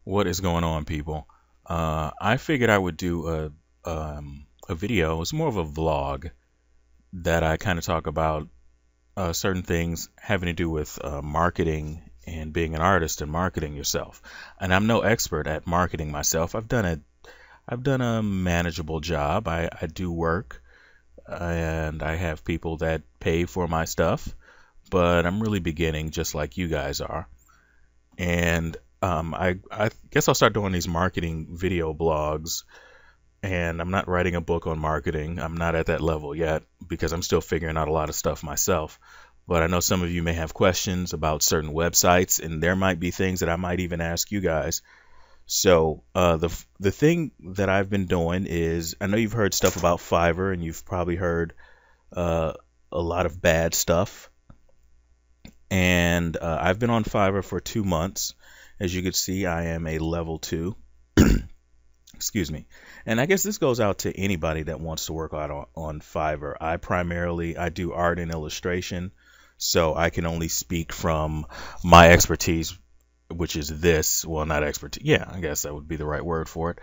What is going on, people? I figured I would do a video. It's more of a vlog that I kind of talk about certain things having to do with marketing and being an artist and marketing yourself. And I'm no expert at marketing myself. I've done a manageable job. I do work and I have people that pay for my stuff, but I'm really beginning just like you guys are. And I guess I'll start doing these marketing video blogs. And I'm not writing a book on marketing. I'm not at that level yet because I'm still figuring out a lot of stuff myself. But I know some of you may have questions about certain websites, and there might be things that I might even ask you guys. So the thing that I've been doing is, I know you've heard stuff about Fiverr, and you've probably heard uh, a lot of bad stuff. And I've been on Fiverr for 2 months. As you can see, I am a level 2. Excuse me. And I guess this goes out to anybody that wants to work out on Fiverr. I do art and illustration, so I can only speak from my expertise, which is this. Well, not expertise. Yeah, I guess that would be the right word for it.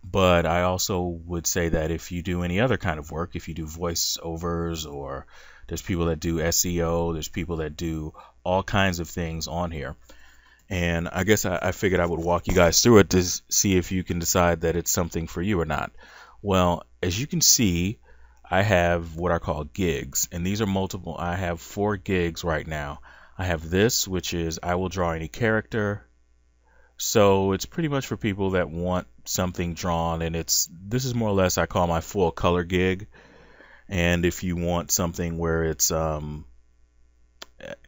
But I also would say that if you do any other kind of work, if you do voiceovers, or there's people that do SEO, there's people that do all kinds of things on here. And I guess I figured I would walk you guys through it to see if you can decide that it's something for you or not. Well, as you can see, I have what are called gigs, and these are multiple. I have 4 gigs right now. I have this, which is I will draw any character. So it's pretty much for people that want something drawn, and this is more or less I call my full color gig. And if you want something where it's I don't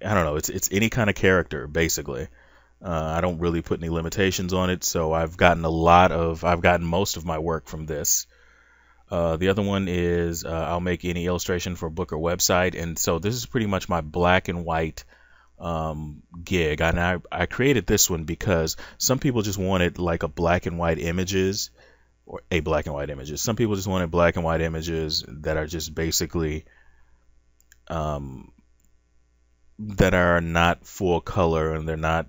know, it's any kind of character basically. I don't really put any limitations on it, so I've gotten most of my work from this. The other one is I'll make any illustration for a book or website, and so this is pretty much my black and white gig. And I created this one because some people just wanted like a black and white images, or a black and white images. Some people just wanted black and white images that are just basically um, that are not full color, and they're not,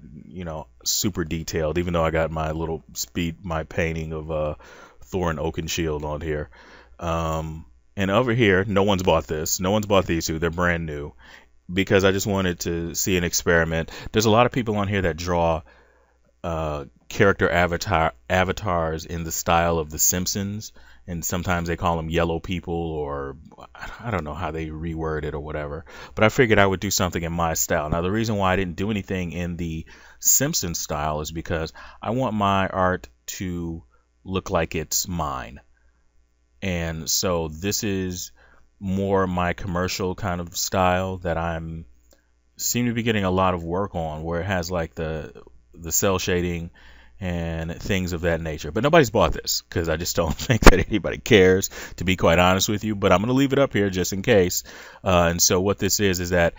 super detailed, even though I got my painting of Thor and Oakenshield on here. And over here, no one's bought this. No one's bought these two. They're brand new because I just wanted to see an experiment. There's a lot of people on here that draw character avatars in the style of The Simpsons, and sometimes they call them yellow people, or I don't know how they reword it or whatever. But I figured I would do something in my style. Now, the reason why I didn't do anything in the Simpsons style is because I want my art to look like it's mine. And so this is more my commercial kind of style that I'm seem to be getting a lot of work on, where it has like the cell shading and things of that nature. But nobody's bought this because I just don't think that anybody cares, to be quite honest with you. But I'm going to leave it up here just in case. And so what this is that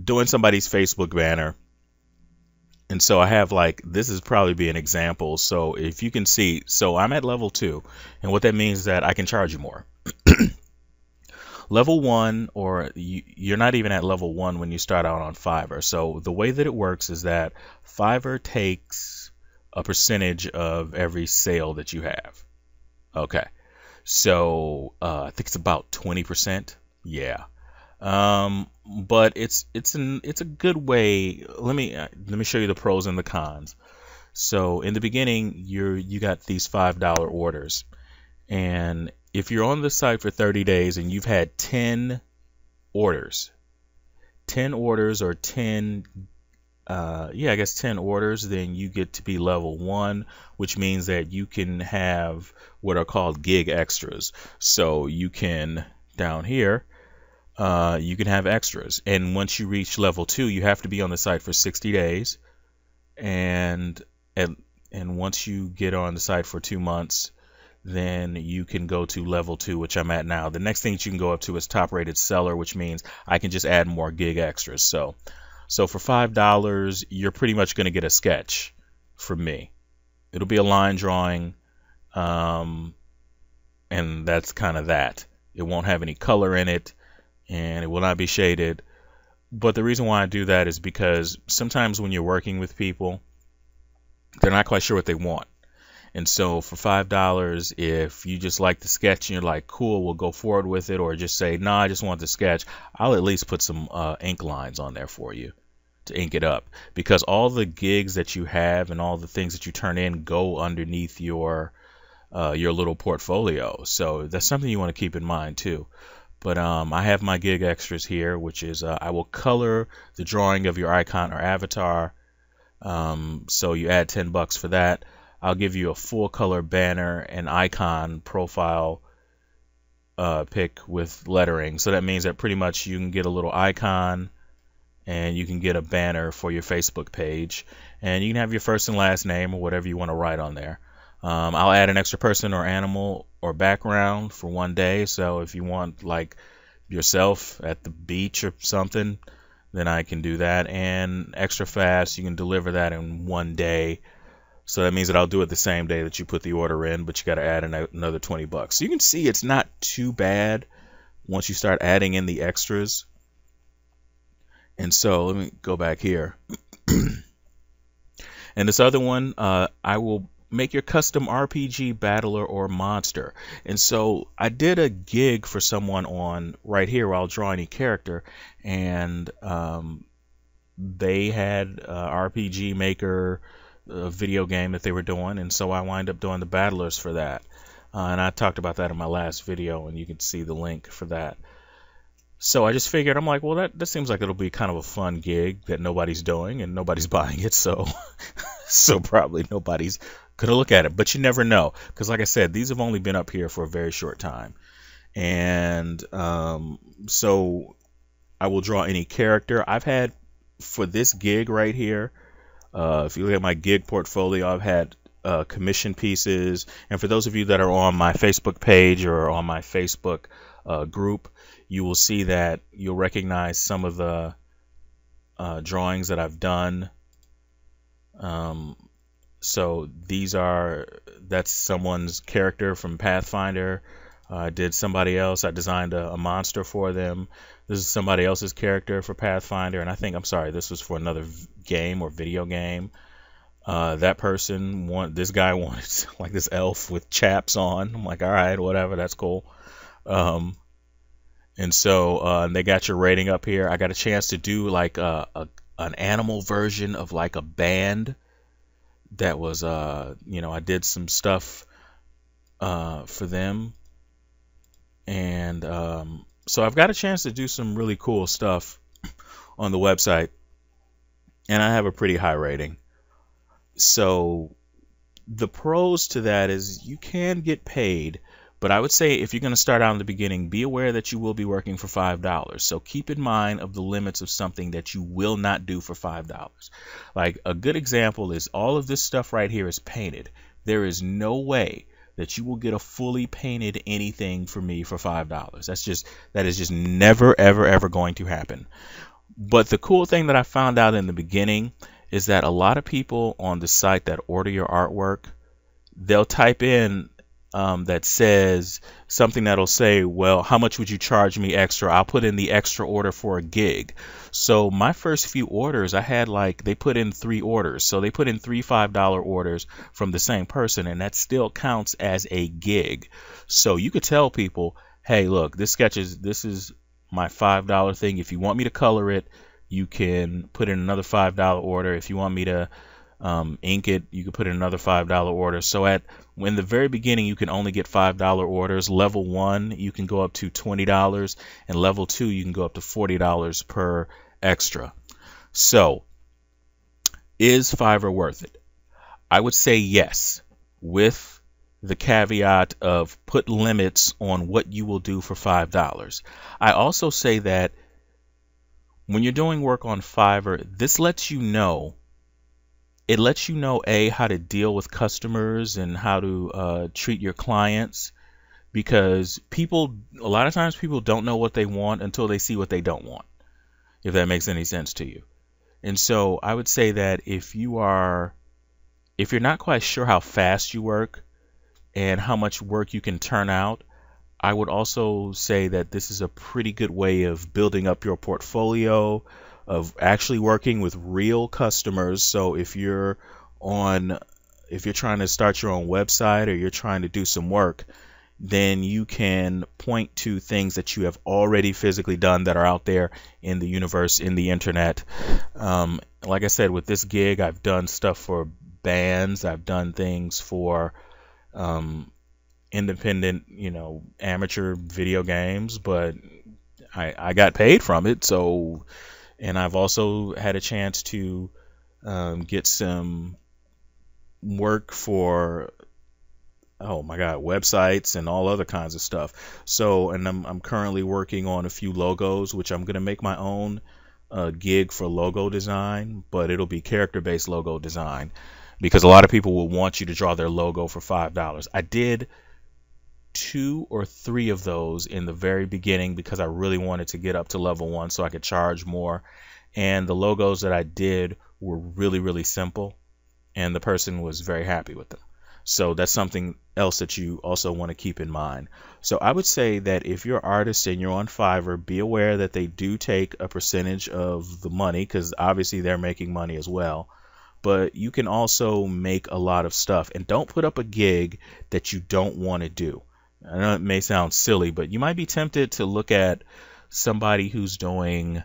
doing somebody's Facebook banner. And so I have this is probably be an example. So if you can see, so I'm at level 2. And what that means is that I can charge you more. Level 1, or you're not even at level 1 when you start out on Fiverr. So the way that it works is that Fiverr takes a percentage of every sale that you have. Okay. So I think it's about 20%. Yeah. But it's a good way. Let me show you the pros and the cons. So in the beginning, you got these $5 orders, and if you're on the site for 30 days and you've had 10 orders, 10 orders or 10, I guess 10 orders, then you get to be level 1, which means that you can have what are called gig extras. So you can, down here, you can have extras. And once you reach level 2, you have to be on the site for 60 days. And once you get on the site for 2 months, then you can go to level 2, which I'm at now. The next thing that you can go up to is top rated seller, which means I can just add more gig extras. So for $5, you're pretty much going to get a sketch from me. It'll be a line drawing, and that's kind of that. It won't have any color in it, and it will not be shaded. But the reason why I do that is because sometimes when you're working with people, they're not quite sure what they want. And so for $5, if you just like the sketch and you're like, cool, we'll go forward with it, or just say, no, I just want the sketch, I'll at least put some ink lines on there for you to ink it up, because all the gigs that you have and all the things that you turn in go underneath your little portfolio. So that's something you want to keep in mind too. But I have my gig extras here, which is I will color the drawing of your icon or avatar. So you add $10 for that. I'll give you a full color banner and icon profile pic with lettering. So that means that pretty much you can get a little icon and you can get a banner for your Facebook page, and you can have your first and last name or whatever you want to write on there. I'll add an extra person or animal or background for one day. So if you want like yourself at the beach or something, then I can do that. And extra fast, you can deliver that in one day. So that means that I'll do it the same day that you put the order in, but you got to add another $20. So you can see it's not too bad once you start adding in the extras. And so let me go back here. And this other one, I will make your custom RPG battler or monster. And so I did a gig for someone on right here where I'll draw any character, and they had RPG Maker, a video game that they were doing, and so I wind up doing the battlers for that. And I talked about that in my last video, and you can see the link for that. So I just figured, I'm like, well, that seems like it'll be kind of a fun gig that nobody's doing and nobody's buying it, so so probably nobody's gonna look at it. But you never know, because like I said, these have only been up here for a very short time. And so I will draw any character. I've had, for this gig right here, if you look at my gig portfolio, I've had commission pieces. And for those of you that are on my Facebook page or on my Facebook group, you will see that you'll recognize some of the drawings that I've done. So that's someone's character from Pathfinder. I did somebody else. I designed a monster for them. This is somebody else's character for Pathfinder, and this was for another game or video game. That person this guy wanted like this elf with chaps on. I'm like, all right, whatever, that's cool. And so they got your rating up here. I got a chance to do like an animal version of like a band that was, I did some stuff for them. And so I've got a chance to do some really cool stuff on the website. And I have a pretty high rating. So the pros to that is you can get paid. But I would say if you're going to start out in the beginning, be aware that you will be working for $5. So keep in mind of the limits of something that you will not do for $5. Like a good example is all of this stuff right here is painted. There is no way that you will get a fully painted anything for me for $5. That is just never, ever, ever going to happen. But the cool thing that I found out in the beginning is that a lot of people on the site that order your artwork, they'll type in that says something that'll say, well, how much would you charge me extra? I'll put in the extra order for a gig. So my first few orders, I had they put in 3 orders. So they put in 3 $5 orders from the same person, and that still counts as a gig. So you could tell people, hey, look, this is my $5 thing. If you want me to color it, you can put in another $5 order. If you want me to ink it, you can put in another $5 order. So in the very beginning, you can only get $5 orders. Level 1, you can go up to $20, and level 2, you can go up to $40 per extra. So is Fiverr worth it? I would say yes, with the caveat of put limits on what you will do for $5. I also say that when you're doing work on Fiverr, this lets you know. It lets you know, how to deal with customers and how to treat your clients, because a lot of times people don't know what they want until they see what they don't want, if that makes any sense to you. And so I would say that if you're not quite sure how fast you work and how much work you can turn out, I would also say that this is a pretty good way of building up your portfolio, of actually working with real customers. So if you're on, if you're trying to start your own website or you're trying to do some work, then you can point to things that you have already physically done that are out there in the universe, in the internet. Like I said, with this gig, I've done stuff for bands, I've done things for independent, amateur video games, but I got paid from it. So, and I've also had a chance to get some work for, oh my God, websites and all other kinds of stuff. So, and I'm currently working on a few logos, which I'm gonna make my own gig for logo design, but it'll be character-based logo design because a lot of people will want you to draw their logo for $5. I did 2 or 3 of those in the very beginning because I really wanted to get up to level 1 so I could charge more. And the logos that I did were really, really simple, and the person was very happy with them. So that's something else that you also want to keep in mind. So I would say that if you're an artist and you're on Fiverr, be aware that they do take a percentage of the money because obviously they're making money as well. But you can also make a lot of stuff, and don't put up a gig that you don't want to do. I know it may sound silly, but you might be tempted to look at somebody who's doing,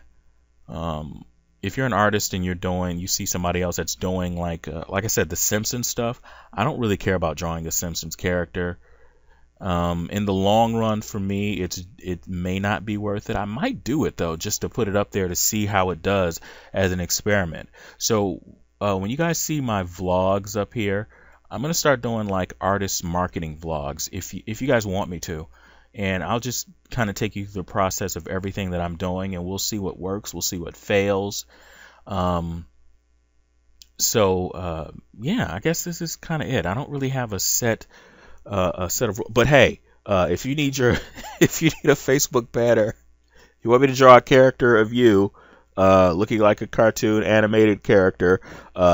if you're an artist and you see somebody else that's doing like I said, the Simpsons stuff. I don't really care about drawing a Simpsons character. In the long run, for me, it may not be worth it. I might do it though, just to put it up there to see how it does as an experiment. So when you guys see my vlogs up here, I'm gonna start doing like artist marketing vlogs if you guys want me to, and I'll just kind of take you through the process of everything that I'm doing, and we'll see what works, we'll see what fails. Yeah, I guess this is kind of it. I don't really have a set of, but hey, if you need your if you need a Facebook banner, you want me to draw a character of you looking like a cartoon animated character,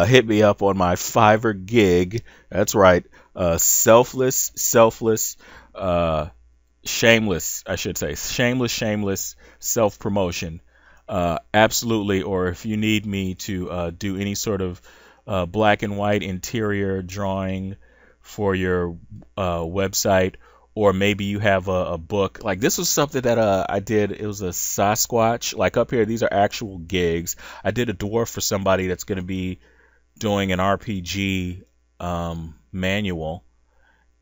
hit me up on my Fiverr gig. That's right, selfless, shameless, I should say, shameless self-promotion. Absolutely. Or if you need me to do any sort of black and white interior drawing for your website, or maybe you have a book. Like this was something that I did. It was a Sasquatch. Like up here, these are actual gigs. I did a dwarf for somebody that's going to be doing an RPG manual.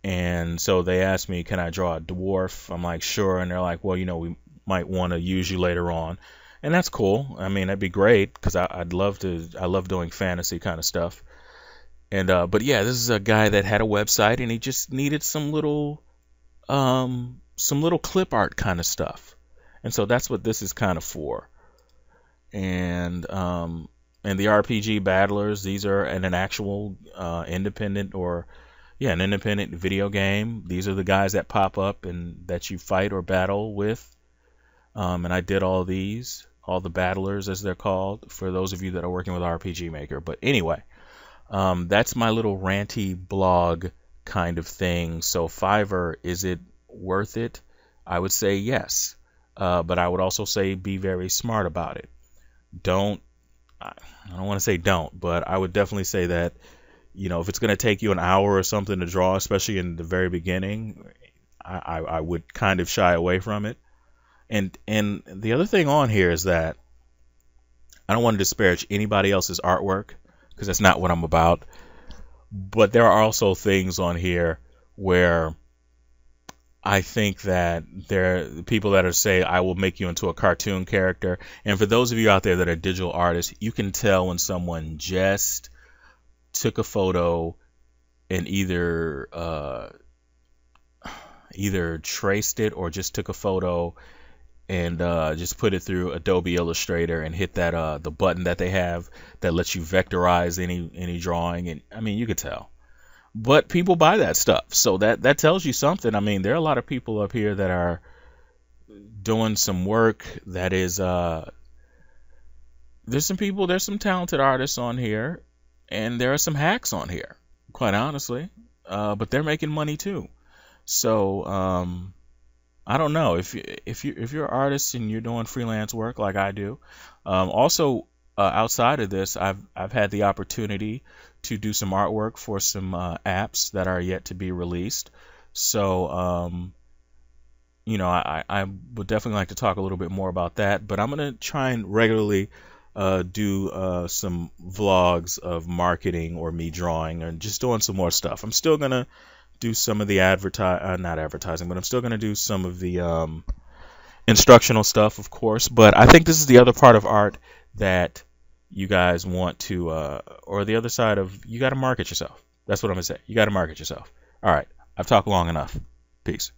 And so they asked me, can I draw a dwarf? I'm like, sure. And they're like, well, we might want to use you later on. And that's cool. I mean, that'd be great because I love doing fantasy kind of stuff. And but yeah, this is a guy that had a website and he just needed some little clip art kind of stuff. And so that's what this is kind of for. And the RPG battlers, these are in an actual independent an independent video game. These are the guys that pop up and that you fight or battle with. And I did all these, all the battlers as they're called, for those of you that are working with RPG Maker. But anyway, that's my little ranty blog kind of thing. So Fiverr, is it worth it? I would say yes. But I would also say be very smart about it. I don't want to say don't, but I would definitely say that, if it's going to take you an hour or something to draw, especially in the very beginning, I would kind of shy away from it. And the other thing on here is that I don't want to disparage anybody else's artwork because that's not what I'm about. But there are also things on here where I think that there are people that are say, I will make you into a cartoon character. And for those of you out there that are digital artists, you can tell when someone just took a photo and either traced it or just took a photo and just put it through Adobe Illustrator and hit that the button that they have that lets you vectorize any drawing. And I mean, you could tell. But people buy that stuff, so that tells you something. I mean, there are a lot of people up here that are doing some work that is there's some talented artists on here, and there are some hacks on here, quite honestly, but they're making money too. So I don't know if you're an artist and you're doing freelance work like I do. Also, outside of this, I've had the opportunity to do some artwork for some apps that are yet to be released. So I would definitely like to talk a little bit more about that, but I'm going to try and regularly do some vlogs of marketing or me drawing and just doing some more stuff. I'm still going to do some of the not advertising, but I'm still going to do some of the instructional stuff, of course. But I think this is the other part of art that you guys want to, or the other side of, you got to market yourself. That's what I'm going to say. You got to market yourself. All right. I've talked long enough. Peace.